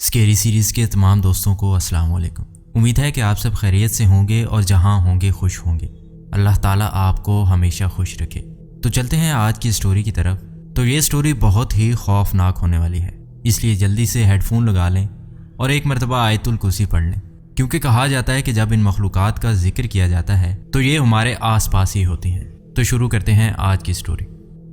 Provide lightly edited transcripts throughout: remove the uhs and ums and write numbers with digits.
Scary series کے تمام دوستوں کو السلام علیکم۔ امید ہے کہ آپ سب خیریت سے ہوں گے اور جہاں ہوں گے خوش ہوں گے۔ اللہ تعالیٰ آپ کو ہمیشہ خوش رکھے۔ تو چلتے ہیں آج کی سٹوری کی طرف۔ تو یہ سٹوری بہت ہی خوفناک ہونے والی ہے، اس لیے جلدی سے ہیڈ فون لگا لیں اور ایک مرتبہ آیت الکرسی پڑھ لیں، کیونکہ کہا جاتا ہے کہ جب ان مخلوقات کا ذکر کیا جاتا ہے تو یہ ہمارے آس پاس ہی ہوتی ہیں۔ تو شروع کرتے ہیں آج کی سٹوری۔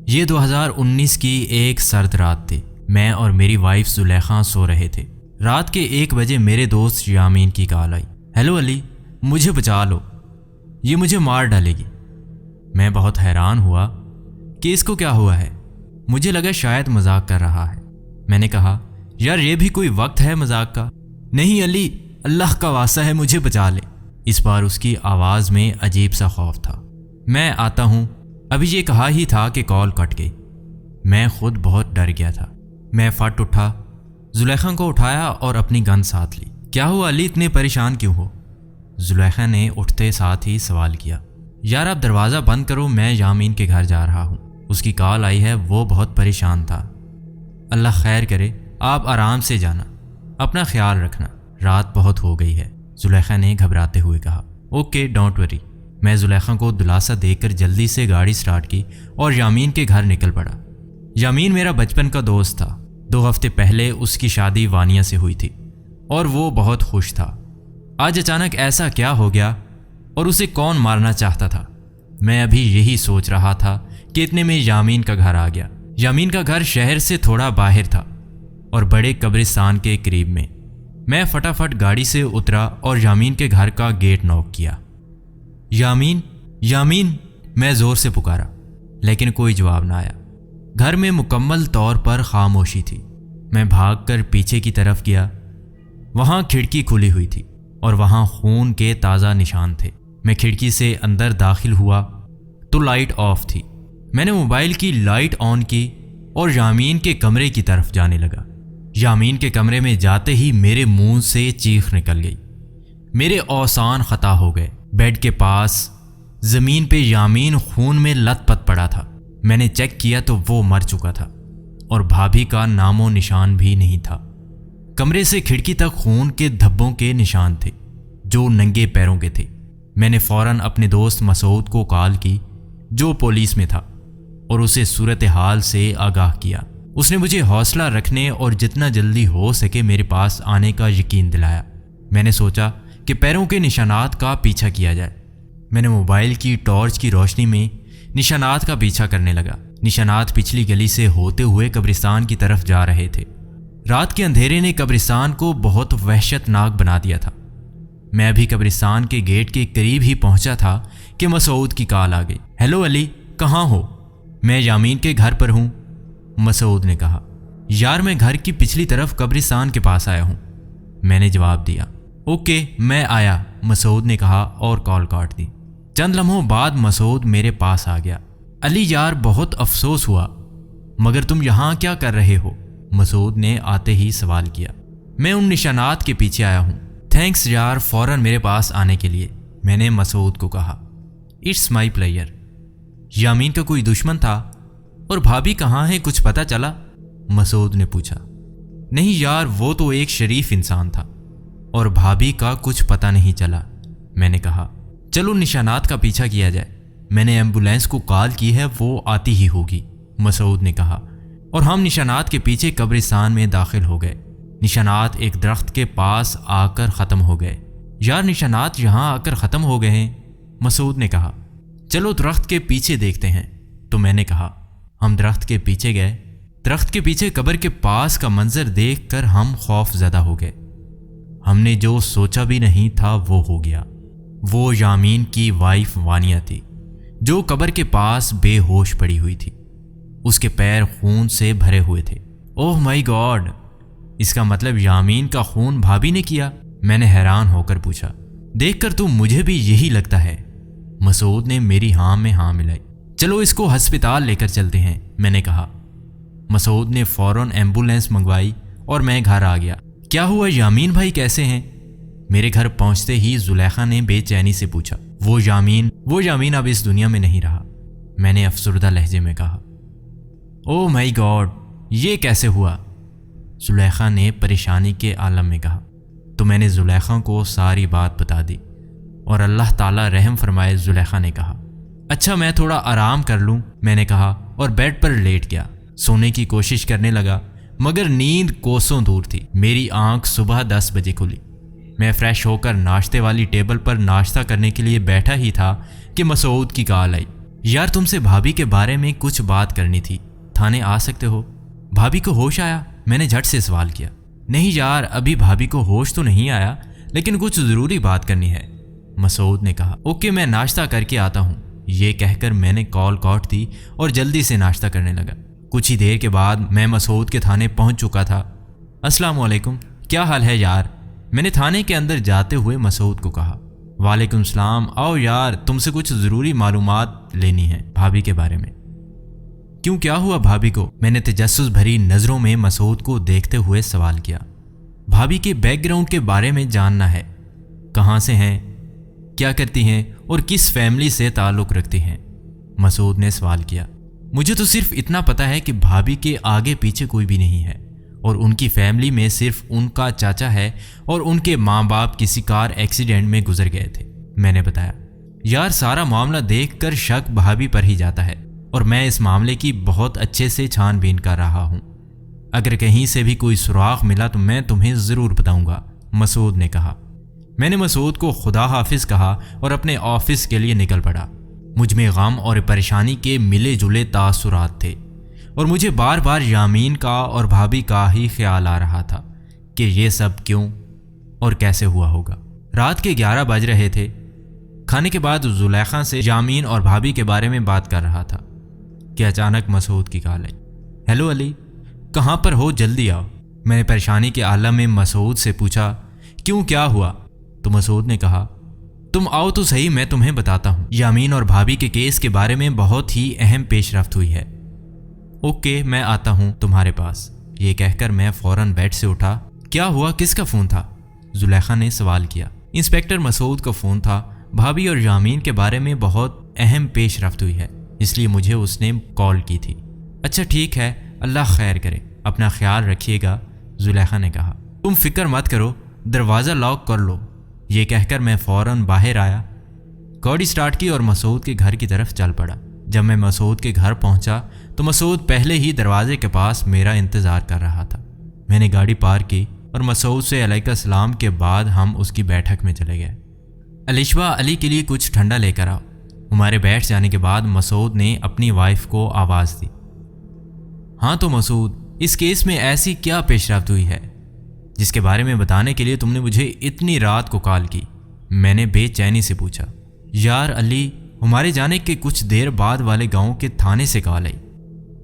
یہ 2019 کی ایک سرد رات تھی۔ میں اور میری وائف زلیخا سو رہے تھے۔ رات کے 1 بجے میرے دوست یامین کی کال آئی۔ ہیلو علی، مجھے بچا لو، یہ مجھے مار ڈالے گی۔ میں بہت حیران ہوا کہ اس کو کیا ہوا ہے۔ مجھے لگا شاید مذاق کر رہا ہے۔ میں نے کہا یار یہ بھی کوئی وقت ہے مذاق کا؟ نہیں علی، اللہ کا واسطہ ہے مجھے بچا لے۔ اس بار اس کی آواز میں عجیب سا خوف تھا۔ میں آتا ہوں، ابھی یہ کہا ہی تھا کہ کال کٹ گئی۔ میں خود بہت ڈر گیا تھا۔ میں فٹ اٹھا، زلیخا کو اٹھایا اور اپنی گن ساتھ لی۔ کیا ہوا علی، اتنے پریشان کیوں ہو؟ زلیخا نے اٹھتے ساتھ ہی سوال کیا۔ یار آپ دروازہ بند کرو، میں یامین کے گھر جا رہا ہوں، اس کی کال آئی ہے، وہ بہت پریشان تھا۔ اللہ خیر کرے، آپ آرام سے جانا، اپنا خیال رکھنا، رات بہت ہو گئی ہے، زلیخا نے گھبراتے ہوئے کہا۔ Okay don't worry. میں زلیخا کو دلاسا دے کر جلدی سے گاڑی سٹارٹ کی اور یامین کے گھر نکل پڑا۔ یامین میرا بچپن کا دوست تھا۔ 2 ہفتے پہلے اس کی شادی وانیہ سے ہوئی تھی اور وہ بہت خوش تھا۔ آج اچانک ایسا کیا ہو گیا اور اسے کون مارنا چاہتا تھا؟ میں ابھی یہی سوچ رہا تھا کہ اتنے میں یامین کا گھر آ گیا۔ یامین کا گھر شہر سے تھوڑا باہر تھا اور بڑے قبرستان کے قریب میں۔ میں فٹافٹ گاڑی سے اترا اور یامین کے گھر کا گیٹ نوک کیا۔ یامین، یامین، میں زور سے پکارا، لیکن کوئی جواب نہ آیا۔ گھر میں مکمل طور پر خاموشی تھی۔ میں بھاگ کر پیچھے کی طرف گیا۔ وہاں کھڑکی کھلی ہوئی تھی اور وہاں خون کے تازہ نشان تھے۔ میں کھڑکی سے اندر داخل ہوا تو لائٹ آف تھی۔ میں نے موبائل کی لائٹ آن کی اور یامین کے کمرے کی طرف جانے لگا۔ یامین کے کمرے میں جاتے ہی میرے منہ سے چیخ نکل گئی۔ میرے اوسان خطا ہو گئے۔ بیڈ کے پاس زمین پہ یامین خون میں لت پت پڑا تھا۔ میں نے چیک کیا تو وہ مر چکا تھا اور بھابھی کا نام و نشان بھی نہیں تھا۔ کمرے سے کھڑکی تک خون کے دھبوں کے نشان تھے جو ننگے پیروں کے تھے۔ میں نے فوراً اپنے دوست مسعود کو کال کی جو پولیس میں تھا اور اسے صورتحال سے آگاہ کیا۔ اس نے مجھے حوصلہ رکھنے اور جتنا جلدی ہو سکے میرے پاس آنے کا یقین دلایا۔ میں نے سوچا کہ پیروں کے نشانات کا پیچھا کیا جائے۔ میں نے موبائل کی ٹارچ کی روشنی میں نشانات کا پیچھا کرنے لگا۔ نشانات پچھلی گلی سے ہوتے ہوئے قبرستان کی طرف جا رہے تھے۔ رات کے اندھیرے نے قبرستان کو بہت وحشت ناک بنا دیا تھا۔ میں ابھی قبرستان کے گیٹ کے قریب ہی پہنچا تھا کہ مسعود کی کال آ گئی۔ ہیلو علی، کہاں ہو؟ میں یامین کے گھر پر ہوں، مسعود نے کہا۔ یار میں گھر کی پچھلی طرف قبرستان کے پاس آیا ہوں، میں نے جواب دیا۔ اوکے میں آیا، مسعود نے کہا اور کال کاٹ دی۔ چند لمحوں بعد مسعود میرے پاس آ گیا۔ علی یار بہت افسوس ہوا، مگر تم یہاں کیا کر رہے ہو؟ مسعود نے آتے ہی سوال کیا۔ میں ان نشانات کے پیچھے آیا ہوں۔ تھینکس یار فوراً میرے پاس آنے کے لیے، میں نے مسعود کو کہا۔ It's my player. یامین کا کوئی دشمن تھا؟ اور بھابھی کہاں ہے، کچھ پتہ چلا؟ مسعود نے پوچھا۔ نہیں یار، وہ تو ایک شریف انسان تھا اور بھابھی کا کچھ پتہ نہیں چلا، میں نے کہا۔ چلو نشانات کا پیچھا کیا جائے، میں نے ایمبولینس کو کال کی ہے، وہ آتی ہی ہوگی، مسعود نے کہا۔ اور ہم نشانات کے پیچھے قبرستان میں داخل ہو گئے۔ نشانات ایک درخت کے پاس آ کر ختم ہو گئے۔ یار نشانات یہاں آ کر ختم ہو گئے ہیں، مسعود نے کہا۔ چلو درخت کے پیچھے دیکھتے ہیں، تو میں نے کہا۔ ہم درخت کے پیچھے گئے۔ درخت کے پیچھے قبر کے پاس کا منظر دیکھ کر ہم خوف زدہ ہو گئے۔ ہم نے جو سوچا بھی نہیں تھا وہ ہو گیا۔ وہ یامین کی وائف وانیہ تھی جو قبر کے پاس بے ہوش پڑی ہوئی تھی۔ اس کے پیر خون سے بھرے ہوئے تھے۔ اوہ مائی گاڈ، اس کا مطلب یامین کا خون بھابھی نے کیا؟ میں نے حیران ہو کر پوچھا۔ دیکھ کر تو مجھے بھی یہی لگتا ہے، مسعود نے میری ہاں میں ہاں ملائی۔ چلو اس کو ہسپتال لے کر چلتے ہیں، میں نے کہا۔ مسعود نے فوراً ایمبولینس منگوائی اور میں گھر آ گیا۔ کیا ہوا، یامین بھائی کیسے ہیں؟ میرے گھر پہنچتے ہی زلیخا نے بے چینی سے پوچھا۔ وہ یامین اب اس دنیا میں نہیں رہا، میں نے افسردہ لہجے میں کہا۔ او مائی گاڈ، یہ کیسے ہوا؟ زلیخا نے پریشانی کے عالم میں کہا۔ تو میں نے زلیخا کو ساری بات بتا دی اور اللہ تعالیٰ رحم فرمائے، زلیخا نے کہا اچھا میں تھوڑا آرام کر لوں، میں نے کہا اور بیڈ پر لیٹ گیا۔ سونے کی کوشش کرنے لگا مگر نیند کوسوں دور تھی۔ میری آنکھ صبح 10 بجے کھلی۔ میں فریش ہو کر ناشتے والی ٹیبل پر ناشتہ کرنے کے لیے بیٹھا ہی تھا کہ مسعود کی کال آئی۔ یار تم سے بھابھی کے بارے میں کچھ بات کرنی تھی، تھانے آ سکتے ہو؟ بھابھی کو ہوش آیا؟ میں نے جھٹ سے سوال کیا۔ نہیں یار ابھی بھابھی کو ہوش تو نہیں آیا، لیکن کچھ ضروری بات کرنی ہے، مسعود نے کہا۔ اوکے میں ناشتہ کر کے آتا ہوں، یہ کہہ کر میں نے کال کاٹ دی اور جلدی سے ناشتہ کرنے لگا۔ کچھ ہی دیر کے بعد میں مسعود کے تھانے پہنچ چکا تھا۔ السلام علیکم، کیا حال ہے یار؟ میں نے تھانے کے اندر جاتے ہوئے مسعود کو کہا۔ وعلیکم السلام، آؤ یار تم سے کچھ ضروری معلومات لینی ہے بھابھی کے بارے میں۔ کیوں کیا ہوا بھابھی کو؟ میں نے تجسس بھری نظروں میں مسعود کو دیکھتے ہوئے سوال کیا۔ بھابھی کے بیک گراؤنڈ کے بارے میں جاننا ہے، کہاں سے ہیں، کیا کرتی ہیں اور کس فیملی سے تعلق رکھتی ہیں، مسعود نے سوال کیا۔ مجھے تو صرف اتنا پتا ہے کہ بھابھی کے آگے پیچھے کوئی بھی نہیں ہے اور ان کی فیملی میں صرف ان کا چاچا ہے اور ان کے ماں باپ کسی کار ایکسیڈنٹ میں گزر گئے تھے، میں نے بتایا۔ یار سارا معاملہ دیکھ کر شک بھابھی پر ہی جاتا ہے اور میں اس معاملے کی بہت اچھے سے چھان بین کر رہا ہوں۔ اگر کہیں سے بھی کوئی سراغ ملا تو میں تمہیں ضرور بتاؤں گا، مسعود نے کہا۔ میں نے مسعود کو خدا حافظ کہا اور اپنے آفس کے لیے نکل پڑا۔ مجھ میں غم اور پریشانی کے ملے جلے تاثرات تھے اور مجھے بار بار یامین کا اور بھابھی کا ہی خیال آ رہا تھا کہ یہ سب کیوں اور کیسے ہوا ہوگا۔ رات کے 11 بج رہے تھے۔ کھانے کے بعد زلیخا سے یامین اور بھابھی کے بارے میں بات کر رہا تھا کہ اچانک مسعود کی کال آئی۔ ہیلو علی، کہاں پر ہو؟ جلدی آؤ، میں نے پریشانی کے عالم میں مسعود سے پوچھا۔ کیوں کیا ہوا؟ تو مسعود نے کہا تم آؤ تو صحیح، میں تمہیں بتاتا ہوں۔ یامین اور بھابھی کے کیس کے بارے میں بہت ہی اہم پیش رفت ہوئی ہے۔ اوکے میں آتا ہوں تمہارے پاس، یہ کہہ کر میں فوراً بیڈ سے اٹھا۔ کیا ہوا؟ کس کا فون تھا؟ زلیخا نے سوال کیا۔ انسپیکٹر مسعود کا فون تھا۔ بھابھی اور یامین کے بارے میں بہت اہم پیش رفت ہوئی ہے، اس لیے مجھے اس نے کال کی تھی۔ اچھا ٹھیک ہے، اللہ خیر کرے، اپنا خیال رکھیے گا، زلیخا نے کہا۔ تم فکر مت کرو، دروازہ لاک کر لو، یہ کہہ کر میں فوراً باہر آیا، گاڑی سٹارٹ کی اور مسعود کے گھر کی طرف چل پڑا۔ جب میں مسعود کے گھر پہنچا تو مسعود پہلے ہی دروازے کے پاس میرا انتظار کر رہا تھا۔ میں نے گاڑی پارک کی اور مسعود سے علیکم السلام کے بعد ہم اس کی بیٹھک میں چلے گئے۔ علیشبہ علی کے لیے کچھ ٹھنڈا لے کر آؤ۔ ہمارے بیٹھ جانے کے بعد مسعود نے اپنی وائف کو آواز دی۔ ہاں تو مسعود، اس کیس میں ایسی کیا پیش رفت ہوئی ہے جس کے بارے میں بتانے کے لیے تم نے مجھے اتنی رات کو کال کی؟ میں نے بے چینی سے پوچھا۔ یار علی، ہمارے جانے کے کچھ دیر بعد والے گاؤں کے تھانے سے کال آئی،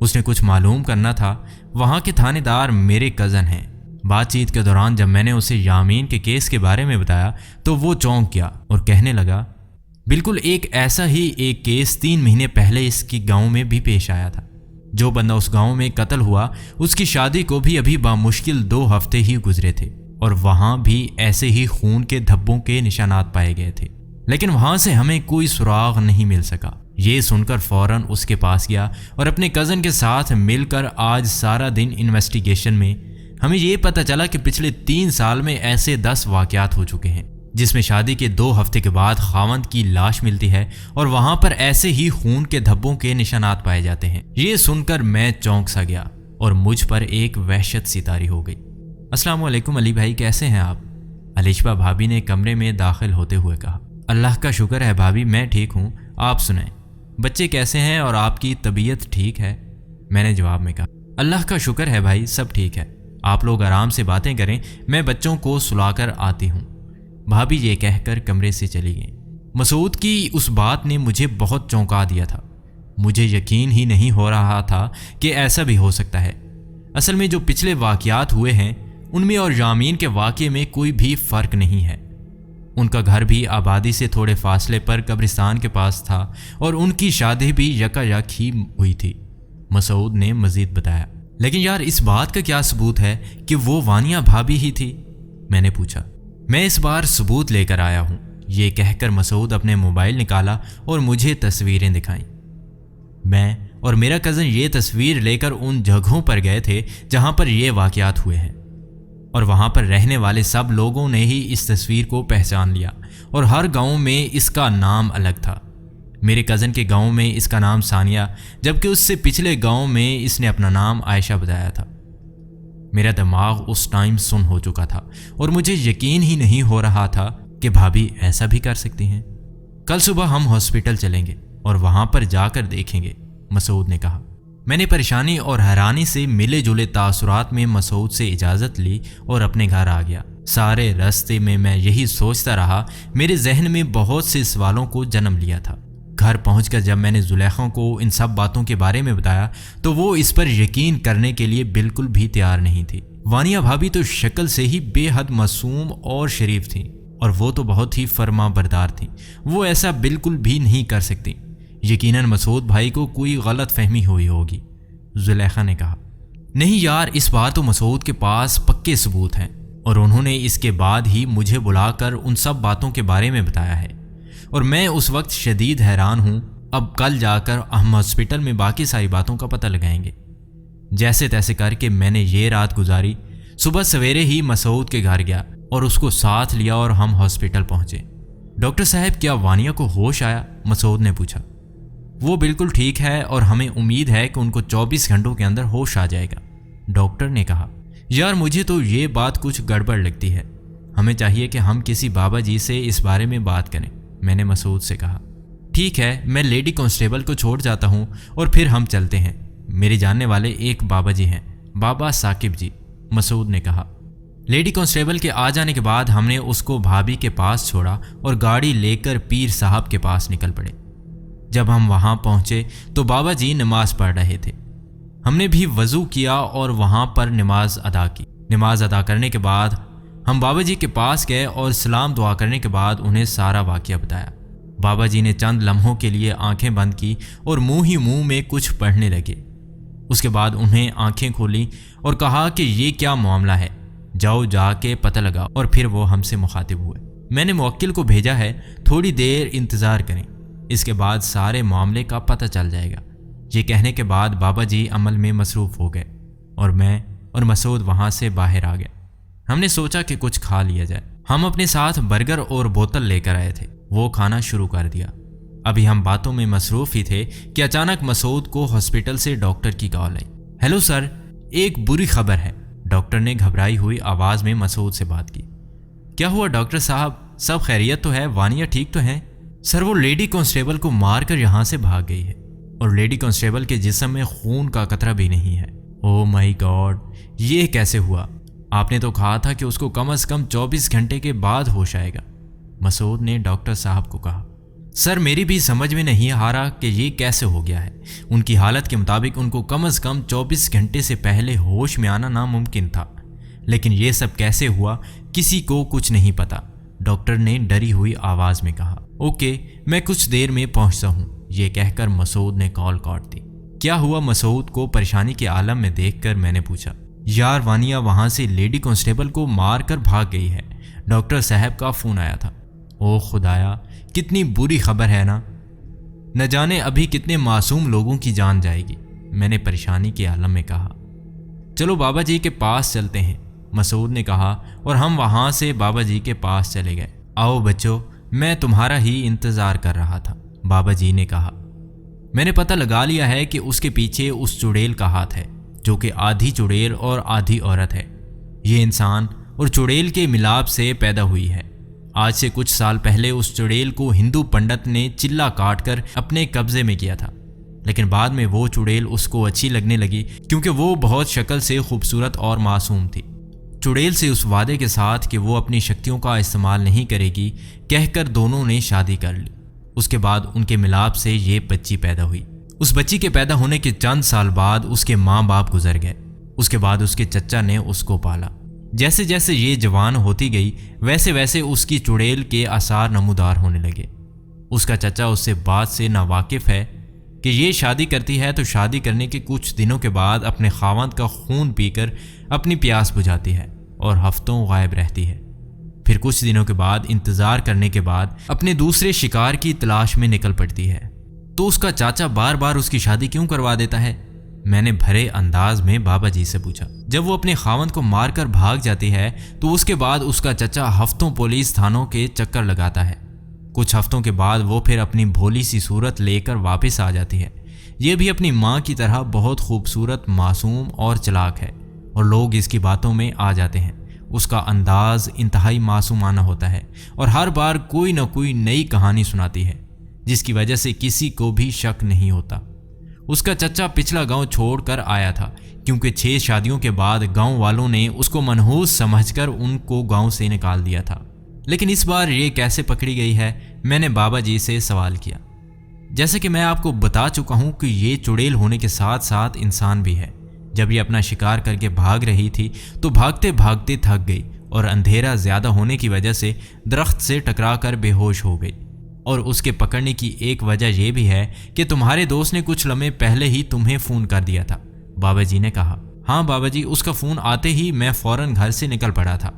اس نے کچھ معلوم کرنا تھا۔ وہاں کے تھانے دار میرے کزن ہیں۔ بات چیت کے دوران جب میں نے اسے یامین کے کیس کے بارے میں بتایا تو وہ چونک گیا اور کہنے لگا بالکل ایسا ہی ایک کیس 3 مہینے پہلے اس کی گاؤں میں بھی پیش آیا تھا۔ جو بندہ اس گاؤں میں قتل ہوا اس کی شادی کو بھی ابھی بامشکل 2 ہفتے ہی گزرے تھے اور وہاں بھی ایسے ہی خون کے دھبوں کے نشانات پائے گئے تھے، لیکن وہاں سے ہمیں کوئی سراغ نہیں مل سکا۔ یہ سن کر فوراً اس کے پاس گیا اور اپنے کزن کے ساتھ مل کر آج سارا دن انویسٹیگیشن میں ہمیں یہ پتہ چلا کہ پچھلے 3 سال میں ایسے 10 واقعات ہو چکے ہیں جس میں شادی کے 2 ہفتے کے بعد خاوند کی لاش ملتی ہے اور وہاں پر ایسے ہی خون کے دھبوں کے نشانات پائے جاتے ہیں۔ یہ سن کر میں چونک سا گیا اور مجھ پر ایک وحشت سی طاری ہو گئی۔ السلام علیکم علی بھائی، کیسے ہیں آپ؟ علیشبہ بھابھی نے کمرے میں داخل ہوتے ہوئے کہا۔ اللہ کا شکر ہے بھابھی، میں ٹھیک ہوں، آپ سنیں، بچے کیسے ہیں اور آپ کی طبیعت ٹھیک ہے؟ میں نے جواب میں کہا اللہ کا شکر ہے بھائی، سب ٹھیک ہے، آپ لوگ آرام سے باتیں کریں، میں بچوں کو سلا کر آتی ہوں۔ بھابھی یہ کہہ کر کمرے سے چلی گئی۔ مسعود کی اس بات نے مجھے بہت چونکا دیا تھا۔ مجھے یقین ہی نہیں ہو رہا تھا کہ ایسا بھی ہو سکتا ہے۔ اصل میں جو پچھلے واقعات ہوئے ہیں ان میں اور یامین کے واقعے میں کوئی بھی فرق نہیں ہے۔ ان کا گھر بھی آبادی سے تھوڑے فاصلے پر قبرستان کے پاس تھا اور ان کی شادی بھی یکایک ہی ہوئی تھی، مسعود نے مزید بتایا۔ لیکن یار اس بات کا کیا ثبوت ہے کہ وہ وانیہ بھابھی ہی تھی؟ میں نے پوچھا۔ میں اس بار ثبوت لے کر آیا ہوں، یہ کہہ کر مسعود اپنے موبائل نکالا اور مجھے تصویریں دکھائیں۔ میں اور میرا کزن یہ تصویر لے کر ان جگہوں پر گئے تھے جہاں پر یہ واقعات ہوئے ہیں، اور وہاں پر رہنے والے سب لوگوں نے ہی اس تصویر کو پہچان لیا، اور ہر گاؤں میں اس کا نام الگ تھا۔ میرے کزن کے گاؤں میں اس کا نام ثانیہ، جبکہ اس سے پچھلے گاؤں میں اس نے اپنا نام عائشہ بتایا تھا۔ میرا دماغ اس ٹائم سن ہو چکا تھا اور مجھے یقین ہی نہیں ہو رہا تھا کہ بھابھی ایسا بھی کر سکتی ہیں۔ کل صبح ہم ہاسپٹل چلیں گے اور وہاں پر جا کر دیکھیں گے، مسعود نے کہا۔ میں نے پریشانی اور حیرانی سے ملے جلے تاثرات میں مسعود سے اجازت لی اور اپنے گھر آ گیا۔ سارے راستے میں یہی سوچتا رہا، میرے ذہن میں بہت سے سوالوں کو جنم لیا تھا۔ گھر پہنچ کر جب میں نے زلیخا کو ان سب باتوں کے بارے میں بتایا تو وہ اس پر یقین کرنے کے لیے بالکل بھی تیار نہیں تھی۔ وانیہ بھابھی تو شکل سے ہی بے حد معصوم اور شریف تھیں، اور وہ تو بہت ہی فرما بردار تھیں، وہ ایسا بالکل بھی نہیں کر سکتی۔ یقیناً مسعود بھائی کو کوئی غلط فہمی ہوئی ہوگی، زلیخا نے کہا۔ نہیں یار، اس بار تو مسعود کے پاس پکے ثبوت ہیں، اور انہوں نے اس کے بعد ہی مجھے بلا کر ان سب باتوں کے بارے میں بتایا ہے، اور میں اس وقت شدید حیران ہوں۔ اب کل جا کر ہم ہاسپٹل میں باقی ساری باتوں کا پتہ لگائیں گے۔ جیسے تیسے کر کے میں نے یہ رات گزاری۔ صبح سویرے ہی مسعود کے گھر گیا اور اس کو ساتھ لیا اور ہم ہاسپٹل پہنچے۔ ڈاکٹر صاحب، کیا وانیہ کو ہوش آیا؟ مسعود نے پوچھا۔ وہ بالکل ٹھیک ہے اور ہمیں امید ہے کہ ان کو 24 گھنٹوں کے اندر ہوش آ جائے گا، ڈاکٹر نے کہا۔ یار مجھے تو یہ بات کچھ گڑبڑ لگتی ہے، ہمیں چاہیے کہ ہم کسی بابا جی سے اس بارے میں بات کریں، میں نے مسعود سے کہا۔ ٹھیک ہے، میں لیڈی کانسٹیبل کو چھوڑ جاتا ہوں اور پھر ہم چلتے ہیں۔ میرے جاننے والے ایک بابا جی ہیں، بابا ثاقب جی، مسعود نے کہا۔ لیڈی کانسٹیبل کے آ جانے کے بعد ہم نے اس کو بھابھی کے پاس چھوڑا اور گاڑی لے کر پیر صاحب کے پاس نکل پڑے۔ جب ہم وہاں پہنچے تو بابا جی نماز پڑھ رہے تھے۔ ہم نے بھی وضو کیا اور وہاں پر نماز ادا کی۔ نماز ادا کرنے کے بعد ہم بابا جی کے پاس گئے اور سلام دعا کرنے کے بعد انہیں سارا واقعہ بتایا۔ بابا جی نے چند لمحوں کے لیے آنکھیں بند کی اور منہ ہی منہ میں کچھ پڑھنے لگے۔ اس کے بعد انہیں آنکھیں کھولیں اور کہا کہ یہ کیا معاملہ ہے، جاؤ جا کے پتہ لگاؤ، اور پھر وہ ہم سے مخاطب ہوئے۔ میں نے موکل کو بھیجا ہے، تھوڑی دیر انتظار کریں، اس کے بعد سارے معاملے کا پتہ چل جائے گا۔ یہ کہنے کے بعد بابا جی عمل میں مصروف ہو گئے اور میں اور مسعود وہاں سے باہر آ گئے۔ ہم نے سوچا کہ کچھ کھا لیا جائے۔ ہم اپنے ساتھ برگر اور بوتل لے کر آئے تھے، وہ کھانا شروع کر دیا۔ ابھی ہم باتوں میں مصروف ہی تھے کہ اچانک مسعود کو ہاسپٹل سے ڈاکٹر کی کال آئی۔ ہیلو سر، ایک بری خبر ہے، ڈاکٹر نے گھبرائی ہوئی آواز میں مسعود سے بات کی۔ کیا ہوا ڈاکٹر صاحب؟ سب خیریت تو ہے؟ وانیہ ٹھیک تو ہے؟ سر، وہ لیڈی کانسٹیبل کو مار کر یہاں سے بھاگ گئی ہے، اور لیڈی کانسٹیبل کے جسم میں خون کا قطرہ بھی نہیں ہے۔ او مائی گاڈ، یہ کیسے ہوا؟ آپ نے تو کہا تھا کہ اس کو کم از کم 24 گھنٹے کے بعد ہوش آئے گا، مسعود نے ڈاکٹر صاحب کو کہا۔ سر، میری بھی سمجھ میں نہیں آ رہا کہ یہ کیسے ہو گیا ہے۔ ان کی حالت کے مطابق ان کو کم از کم 24 گھنٹے سے پہلے ہوش میں آنا ناممکن تھا، لیکن یہ سب کیسے ہوا کسی کو کچھ نہیں پتا، ڈاکٹر نے ڈری ہوئی آواز میں کہا۔ اوکے، میں کچھ دیر میں پہنچتا ہوں، یہ کہہ کر مسعود نے کال کاٹ دی۔ کیا ہوا؟ مسعود کو پریشانی کے عالم میں دیکھ کر میں نے پوچھا۔ یار وانیہ وہاں سے لیڈی کانسٹیبل کو مار کر بھاگ گئی ہے، ڈاکٹر صاحب کا فون آیا تھا۔ او خدایا، کتنی بری خبر ہے نا، نہ جانے ابھی کتنے معصوم لوگوں کی جان جائے گی، میں نے پریشانی کے عالم میں کہا۔ چلو بابا جی کے پاس چلتے ہیں، مسعود نے کہا، اور ہم وہاں سے بابا جی کے پاس چلے گئے۔ آؤ بچوں، میں تمہارا ہی انتظار کر رہا تھا، بابا جی نے کہا۔ میں نے پتہ لگا لیا ہے کہ اس کے پیچھے اس چڑیل کا ہاتھ ہے، جو کہ آدھی چڑیل اور آدھی عورت ہے۔ یہ انسان اور چڑیل کے ملاپ سے پیدا ہوئی ہے۔ آج سے کچھ سال پہلے اس چڑیل کو ہندو پنڈت نے چلا کاٹ کر اپنے قبضے میں کیا تھا، لیکن بعد میں وہ چڑیل اس کو اچھی لگنے لگی کیونکہ وہ بہت شکل سے خوبصورت اور معصوم تھی۔ چڑیل سے اس وعدے کے ساتھ کہ وہ اپنی شکتیوں کا استعمال نہیں کرے گی کہہ کر دونوں نے شادی کر لی۔ اس کے بعد ان کے ملاپ سے یہ بچی پیدا ہوئی۔ اس بچی کے پیدا ہونے کے چند سال بعد اس کے ماں باپ گزر گئے۔ اس کے بعد اس کے چچا نے اس کو پالا۔ جیسے جیسے یہ جوان ہوتی گئی ویسے ویسے اس کی چڑیل کے آثار نمودار ہونے لگے۔ اس کا چچا اس سے بات سے ناواقف ہے کہ یہ شادی کرتی ہے تو شادی کرنے کے کچھ دنوں کے بعد اپنے خاوند کا خون پی کر اپنی پیاس بجھاتی ہے اور ہفتوں غائب رہتی ہے، پھر کچھ دنوں کے بعد انتظار کرنے کے بعد اپنے دوسرے شکار کی تلاش میں نکل پڑتی ہے۔ تو اس کا چاچا بار بار اس کی شادی کیوں کروا دیتا ہے؟ میں نے بھرے انداز میں بابا جی سے پوچھا۔ جب وہ اپنے خاوند کو مار کر بھاگ جاتی ہے تو اس کے بعد اس کا چچا ہفتوں پولیس تھانوں کے چکر لگاتا ہے۔ کچھ ہفتوں کے بعد وہ پھر اپنی بھولی سی صورت لے کر واپس آ جاتی ہے۔ یہ بھی اپنی ماں کی طرح بہت خوبصورت، معصوم اور چلاک ہے، اور لوگ اس کی باتوں میں آ جاتے ہیں۔ اس کا انداز انتہائی معصومانہ ہوتا ہے اور ہر بار کوئی نہ کوئی نئی کہانی سناتی ہے جس کی وجہ سے کسی کو بھی شک نہیں ہوتا۔ اس کا چچا پچھلا گاؤں چھوڑ کر آیا تھا کیونکہ 6 شادیوں کے بعد گاؤں والوں نے اس کو منحوس سمجھ کر ان کو گاؤں سے نکال دیا تھا۔ لیکن اس بار یہ کیسے پکڑی گئی ہے؟ میں نے بابا جی سے سوال کیا۔ جیسے کہ میں آپ کو بتا چکا ہوں کہ یہ چڑیل ہونے کے ساتھ ساتھ انسان بھی ہے۔ جب یہ اپنا شکار کر کے بھاگ رہی تھی تو بھاگتے بھاگتے تھک گئی اور اندھیرا زیادہ ہونے کی وجہ سے درخت سے ٹکرا کر بے ہوش ہو گئی۔ اور اس کے پکڑنے کی ایک وجہ یہ بھی ہے کہ تمہارے دوست نے کچھ لمحے پہلے ہی تمہیں فون کر دیا تھا، بابا جی نے کہا۔ ہاں بابا جی، اس کا فون آتے ہی میں فوراً گھر سے نکل پڑا تھا،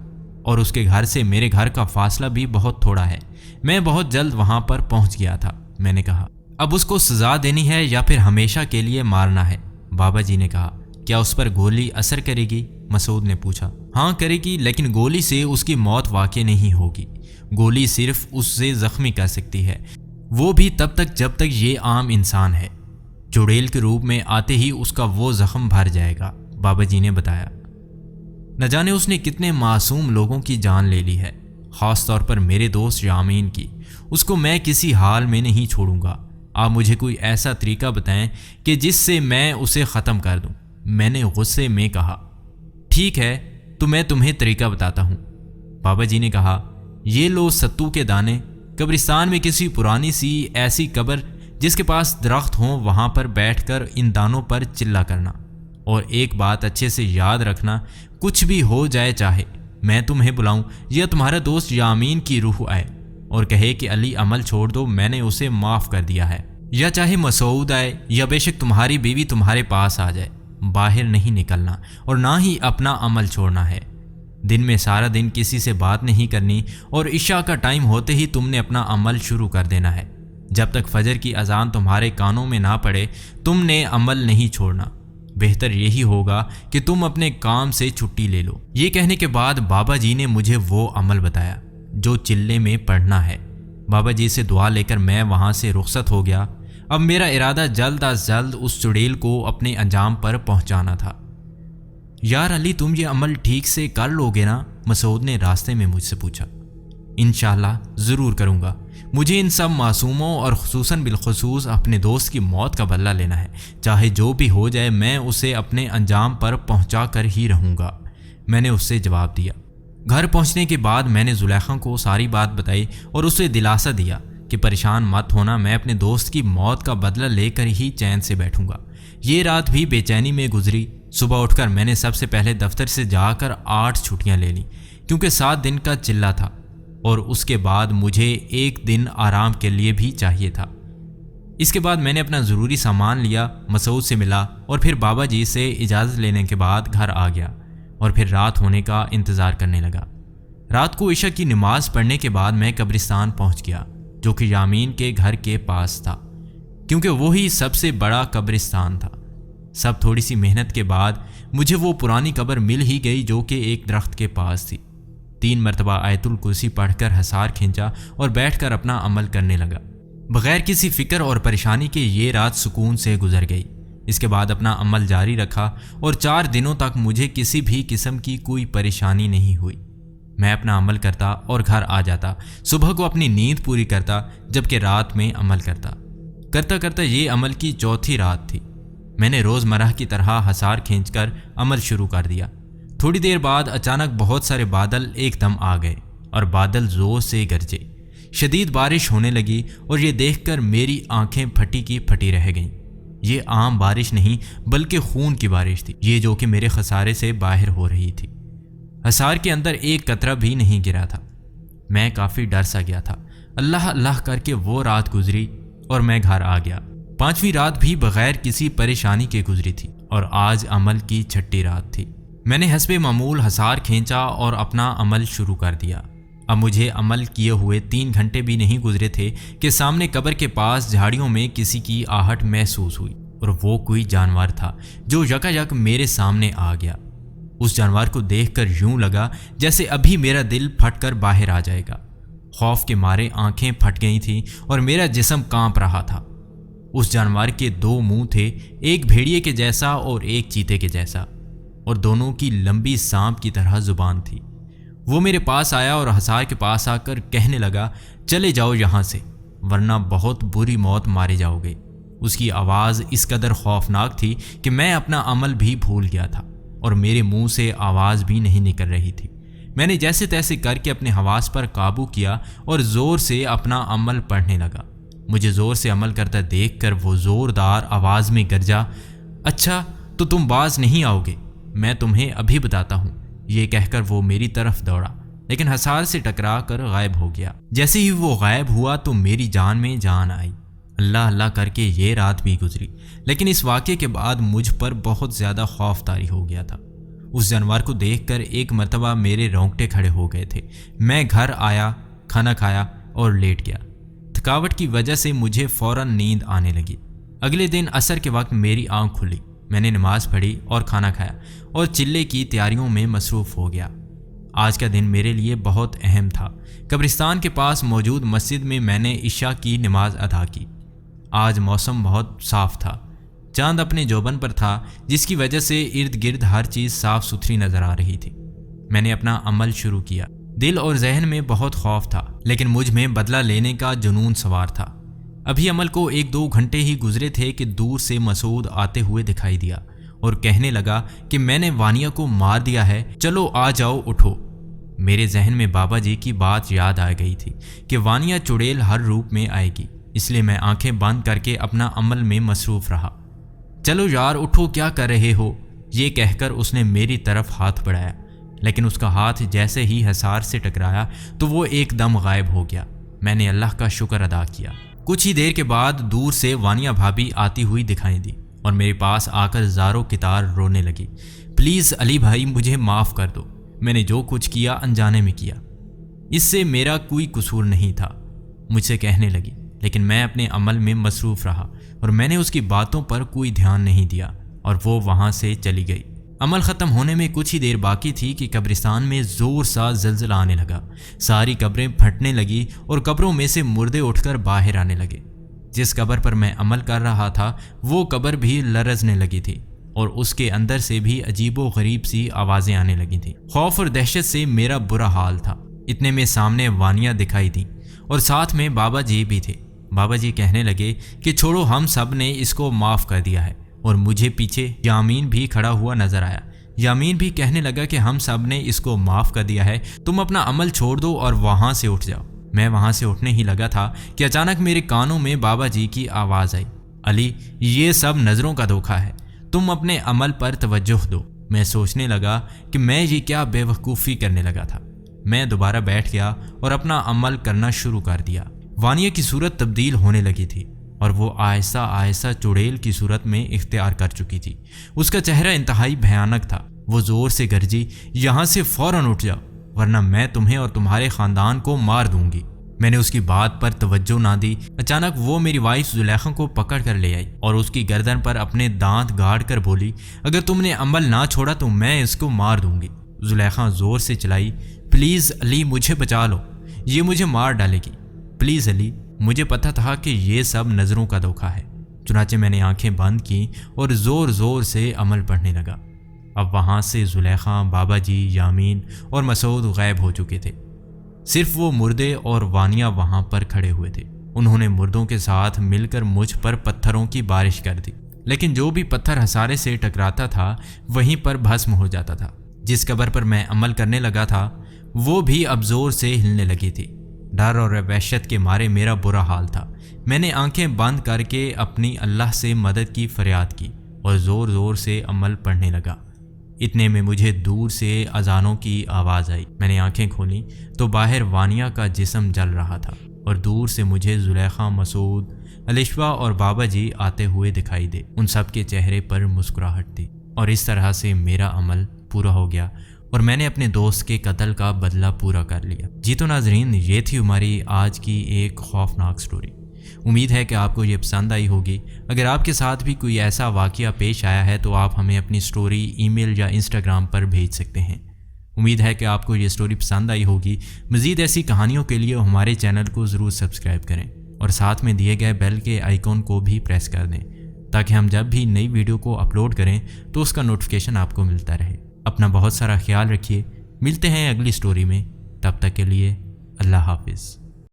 اور اس کے گھر سے میرے گھر کا فاصلہ بھی بہت تھوڑا ہے۔ میں بہت جلد وہاں پر پہنچ گیا تھا، میں نے کہا۔ اب اس کو سزا دینی ہے یا پھر ہمیشہ کے لیے مارنا ہے؟ بابا جی نے کہا۔ کیا اس پر گولی اثر کرے گی؟ مسعود نے پوچھا۔ ہاں کرے گی، لیکن گولی سے اس کی موت واقع نہیں ہوگی۔ گولی صرف اس سے زخمی کر سکتی ہے، وہ بھی تب تک جب تک یہ عام انسان ہے۔ چڑیل کے روپ میں آتے ہی اس کا وہ زخم بھر جائے گا، بابا جی نے بتایا۔ نہ جانے اس نے کتنے معصوم لوگوں کی جان لے لی ہے، خاص طور پر میرے دوست یامین کی۔ اس کو میں کسی حال میں نہیں چھوڑوں گا۔ آپ مجھے کوئی ایسا طریقہ بتائیں کہ جس سے میں اسے ختم کر دوں، میں نے غصے میں کہا۔ ٹھیک ہے، تو میں تمہیں طریقہ بتاتا ہوں، بابا جی نے کہا۔ یہ لو ستو کے دانے، قبرستان میں کسی پرانی سی ایسی قبر جس کے پاس درخت ہوں، وہاں پر بیٹھ کر ان دانوں پر چلا کرنا، اور ایک بات اچھے سے یاد رکھنا، کچھ بھی ہو جائے، چاہے میں تمہیں بلاؤں یا تمہارا دوست یامین کی روح آئے اور کہے کہ علی عمل چھوڑ دو، میں نے اسے معاف کر دیا ہے، یا چاہے مسعود آئے یا بے شک تمہاری بیوی تمہارے پاس آ جائے، باہر نہیں نکلنا اور نہ ہی اپنا عمل چھوڑنا ہے۔ دن میں سارا دن کسی سے بات نہیں کرنی، اور عشاء کا ٹائم ہوتے ہی تم نے اپنا عمل شروع کر دینا ہے۔ جب تک فجر کی اذان تمہارے کانوں میں نہ پڑے تم نے عمل نہیں چھوڑنا۔ بہتر یہی ہوگا کہ تم اپنے کام سے چھٹی لے لو۔ یہ کہنے کے بعد بابا جی نے مجھے وہ عمل بتایا جو چلے میں پڑھنا ہے۔ بابا جی سے دعا لے کر میں وہاں سے رخصت ہو گیا۔ اب میرا ارادہ جلد از جلد اس چڑیل کو اپنے انجام پر پہنچانا تھا۔ یار علی، تم یہ عمل ٹھیک سے کر لو گے نا؟ مسعود نے راستے میں مجھ سے پوچھا۔ انشاءاللہ ضرور کروں گا۔ مجھے ان سب معصوموں اور خصوصاً بالخصوص اپنے دوست کی موت کا بدلہ لینا ہے، چاہے جو بھی ہو جائے، میں اسے اپنے انجام پر پہنچا کر ہی رہوں گا، میں نے اس سے جواب دیا۔ گھر پہنچنے کے بعد میں نے زلیخا کو ساری بات بتائی اور اسے دلاسا دیا کہ پریشان مت ہونا، میں اپنے دوست کی موت کا بدلہ لے کر ہی چین سے بیٹھوں گا۔ یہ رات بھی بے چینی میں گزری۔ صبح اٹھ کر میں نے سب سے پہلے دفتر سے جا کر 8 چھٹیاں لے لیں، کیونکہ 7 دن کا چلہ تھا اور اس کے بعد مجھے 1 دن آرام کے لیے بھی چاہیے تھا۔ اس کے بعد میں نے اپنا ضروری سامان لیا، مسعود سے ملا اور پھر بابا جی سے اجازت لینے کے بعد گھر آ گیا اور پھر رات ہونے کا انتظار کرنے لگا۔ رات کو عشاء کی نماز پڑھنے کے بعد میں قبرستان پہنچ گیا، جو کہ یامین کے گھر کے پاس تھا، کیونکہ وہی سب سے بڑا قبرستان تھا۔ سب تھوڑی سی محنت کے بعد مجھے وہ پرانی قبر مل ہی گئی جو کہ ایک درخت کے پاس تھی۔ 3 مرتبہ آیت الکرسی پڑھ کر حصار کھینچا اور بیٹھ کر اپنا عمل کرنے لگا۔ بغیر کسی فکر اور پریشانی کے یہ رات سکون سے گزر گئی۔ اس کے بعد اپنا عمل جاری رکھا اور 4 دنوں تک مجھے کسی بھی قسم کی کوئی پریشانی نہیں ہوئی۔ میں اپنا عمل کرتا اور گھر آ جاتا، صبح کو اپنی نیند پوری کرتا، جبکہ رات میں عمل کرتا کرتا یہ عمل کی 4تھی رات تھی۔ میں نے روزمرہ کی طرح حصار کھینچ کر عمل شروع کر دیا۔ تھوڑی دیر بعد اچانک بہت سارے بادل ایک دم آ گئے اور بادل زور سے گرجے۔ شدید بارش ہونے لگی اور یہ دیکھ کر میری آنکھیں پھٹی کی پھٹی رہ گئیں۔ یہ عام بارش نہیں بلکہ خون کی بارش تھی، یہ جو کہ میرے خسارے سے باہر ہو رہی تھی۔ حصار کے اندر ایک قطرہ بھی نہیں گرا تھا۔ میں کافی ڈر سا گیا تھا۔ اللہ اللہ کر کے وہ رات گزری اور میں گھر آ گیا۔ 5ویں رات بھی بغیر کسی پریشانی کے گزری تھی اور آج عمل کی 6ٹھی رات تھی۔ میں نے حسب معمول حصار کھینچا اور اپنا عمل شروع کر دیا۔ اب مجھے عمل کیے ہوئے 3 گھنٹے بھی نہیں گزرے تھے کہ سامنے قبر کے پاس جھاڑیوں میں کسی کی آہٹ محسوس ہوئی، اور وہ کوئی جانور تھا جو یکایک میرے سامنے آ گیا۔ اس جانور کو دیکھ کر یوں لگا جیسے ابھی میرا دل پھٹ کر باہر آ جائے گا۔ خوف کے مارے آنکھیں پھٹ گئی تھیں اور میرا جسم کانپ رہا تھا۔ اس جانور کے 2 منہ تھے، ایک بھیڑیے کے جیسا اور ایک چیتے کے جیسا، اور دونوں کی لمبی سانپ کی طرح زبان تھی۔ وہ میرے پاس آیا اور حصار کے پاس آ کر کہنے لگا، چلے جاؤ یہاں سے، ورنہ بہت بری موت مارے جاؤ گے۔ اس کی آواز اس قدر خوفناک تھی کہ میں اپنا عمل بھی بھول گیا تھا اور میرے منہ سے آواز بھی نہیں نکل رہی تھی۔ میں نے جیسے تیسے کر کے اپنے حواس پر قابو کیا اور زور سے اپنا عمل پڑھنے لگا۔ مجھے زور سے عمل کرتا دیکھ کر وہ زوردار آواز میں گرجا، اچھا تو تم باز نہیں آؤ گے، میں تمہیں ابھی بتاتا ہوں۔ یہ کہہ کر وہ میری طرف دوڑا، لیکن حصار سے ٹکرا کر غائب ہو گیا۔ جیسے ہی وہ غائب ہوا تو میری جان میں جان آئی۔ اللہ اللہ کر کے یہ رات بھی گزری، لیکن اس واقعے کے بعد مجھ پر بہت زیادہ خوف طاری ہو گیا تھا۔ اس جانور کو دیکھ کر ایک مرتبہ میرے رونگٹے کھڑے ہو گئے تھے۔ میں گھر آیا، کھانا کھایا اور لیٹ گیا۔ تھکاوٹ کی وجہ سے مجھے فوراً نیند آنے لگی۔ اگلے دن عصر کے وقت میری آنکھ کھلی، میں نے نماز پڑھی اور کھانا کھایا اور چلے کی تیاریوں میں مصروف ہو گیا۔ آج کا دن میرے لیے بہت اہم تھا۔ قبرستان کے پاس موجود مسجد میں میں نے عشاء کی نماز ادا کی۔ آج موسم بہت صاف تھا، چاند اپنے جوبن پر تھا، جس کی وجہ سے ارد گرد ہر چیز صاف ستھری نظر آ رہی تھی۔ میں نے اپنا عمل شروع کیا۔ دل اور ذہن میں بہت خوف تھا، لیکن مجھ میں بدلہ لینے کا جنون سوار تھا۔ ابھی عمل کو 1-2 گھنٹے ہی گزرے تھے کہ دور سے مسعود آتے ہوئے دکھائی دیا اور کہنے لگا کہ میں نے وانیہ کو مار دیا ہے، چلو آ جاؤ اٹھو۔ میرے ذہن میں بابا جی کی بات یاد آ گئی تھی کہ وانیہ چڑیل ہر روپ میں آئے گی، اس لیے میں آنکھیں بند کر کے اپنا عمل میں مصروف رہا۔ چلو یار اٹھو، کیا کر رہے ہو؟ یہ کہہ کر اس نے میری طرف ہاتھ بڑھایا، لیکن اس کا ہاتھ جیسے ہی حصار سے ٹکرایا تو وہ ایک دم غائب ہو گیا۔ میں نے اللہ کا شکر ادا کیا۔ کچھ ہی دیر کے بعد دور سے وانیہ بھابھی آتی ہوئی دکھائی دی اور میرے پاس آ کر زاروں کی طرح رونے لگی، پلیز علی بھائی مجھے معاف کر دو، میں نے جو کچھ کیا انجانے میں کیا، اس سے میرا کوئی قصور نہیں تھا، مجھ سے کہنے لگی۔ لیکن میں اپنے عمل میں مصروف رہا اور میں نے اس کی باتوں پر کوئی دھیان نہیں دیا اور وہ وہاں سے چلی گئی۔ عمل ختم ہونے میں کچھ ہی دیر باقی تھی کہ قبرستان میں زور سا زلزلہ آنے لگا۔ ساری قبریں پھٹنے لگی اور قبروں میں سے مردے اٹھ کر باہر آنے لگے۔ جس قبر پر میں عمل کر رہا تھا وہ قبر بھی لرزنے لگی تھی اور اس کے اندر سے بھی عجیب و غریب سی آوازیں آنے لگی تھیں۔ خوف اور دہشت سے میرا برا حال تھا۔ اتنے میں سامنے وانیہ دکھائی دی اور ساتھ میں بابا جی بھی تھے۔ بابا جی کہنے لگے کہ چھوڑو، ہم سب نے اس کو معاف کر دیا ہے، اور مجھے پیچھے یامین بھی کھڑا ہوا نظر آیا۔ یامین بھی کہنے لگا کہ ہم سب نے اس کو معاف کر دیا ہے، تم اپنا عمل چھوڑ دو اور وہاں سے اٹھ جاؤ۔ میں وہاں سے اٹھنے ہی لگا تھا کہ اچانک میرے کانوں میں بابا جی کی آواز آئی، علی یہ سب نظروں کا دھوکہ ہے، تم اپنے عمل پر توجہ دو۔ میں سوچنے لگا کہ میں یہ کیا بے وقوفی کرنے لگا تھا۔ میں دوبارہ بیٹھ گیا اور اپنا عمل کرنا شروع کر دیا۔ وانیہ کی صورت تبدیل ہونے لگی تھی اور وہ آہستہ آہستہ چڑیل کی صورت میں اختیار کر چکی تھی۔ اس کا چہرہ انتہائی بھیانک تھا۔ وہ زور سے گرجی، یہاں سے فوراً اٹھ جاؤ ورنہ میں تمہیں اور تمہارے خاندان کو مار دوں گی۔ میں نے اس کی بات پر توجہ نہ دی۔ اچانک وہ میری وائف زلیخا کو پکڑ کر لے آئی اور اس کی گردن پر اپنے دانت گاڑ کر بولی، اگر تم نے عمل نہ چھوڑا تو میں اس کو مار دوں گی۔ زلیخا زور سے چلائی، پلیز علی مجھے بچا لو، یہ مجھے مار ڈالے گی، پلیز علی۔ مجھے پتہ تھا کہ یہ سب نظروں کا دھوکہ ہے، چنانچہ میں نے آنکھیں بند کی اور زور زور سے عمل پڑھنے لگا۔ اب وہاں سے زلیخا، بابا جی، یامین اور مسعود غائب ہو چکے تھے۔ صرف وہ مردے اور وانیہ وہاں پر کھڑے ہوئے تھے۔ انہوں نے مردوں کے ساتھ مل کر مجھ پر پتھروں کی بارش کر دی، لیکن جو بھی پتھر حصارے سے ٹکراتا تھا وہیں پر بھسم ہو جاتا تھا۔ جس قبر پر میں عمل کرنے لگا تھا وہ بھی اب زور سے ہلنے لگی تھی۔ ڈر اور وحشت کے مارے میرا برا حال تھا۔ میں نے آنکھیں بند کر کے اپنی اللہ سے مدد کی فریاد کی اور زور زور سے عمل پڑھنے لگا۔ اتنے میں مجھے دور سے اذانوں کی آواز آئی۔ میں نے آنکھیں کھولیں تو باہر وانیہ کا جسم جل رہا تھا اور دور سے مجھے زلیخا، مسعود، الشوا اور بابا جی آتے ہوئے دکھائی دے۔ ان سب کے چہرے پر مسکراہٹ تھی اور اس طرح سے میرا عمل پورا ہو گیا اور میں نے اپنے دوست کے قتل کا بدلہ پورا کر لیا۔ جی تو ناظرین، یہ تھی ہماری آج کی ایک خوفناک سٹوری۔ امید ہے کہ آپ کو یہ پسند آئی ہوگی۔ اگر آپ کے ساتھ بھی کوئی ایسا واقعہ پیش آیا ہے تو آپ ہمیں اپنی سٹوری ای میل یا انسٹاگرام پر بھیج سکتے ہیں۔ امید ہے کہ آپ کو یہ سٹوری پسند آئی ہوگی۔ مزید ایسی کہانیوں کے لیے ہمارے چینل کو ضرور سبسکرائب کریں اور ساتھ میں دیے گئے بیل کے آئیکن کو بھی پریس کر دیں تاکہ ہم جب بھی نئی ویڈیو کو اپلوڈ کریں تو اس کا نوٹیفیکیشن آپ کو ملتا رہے۔ اپنا بہت سارا خیال رکھیے۔ ملتے ہیں اگلی سٹوری میں، تب تک کے لیے اللہ حافظ۔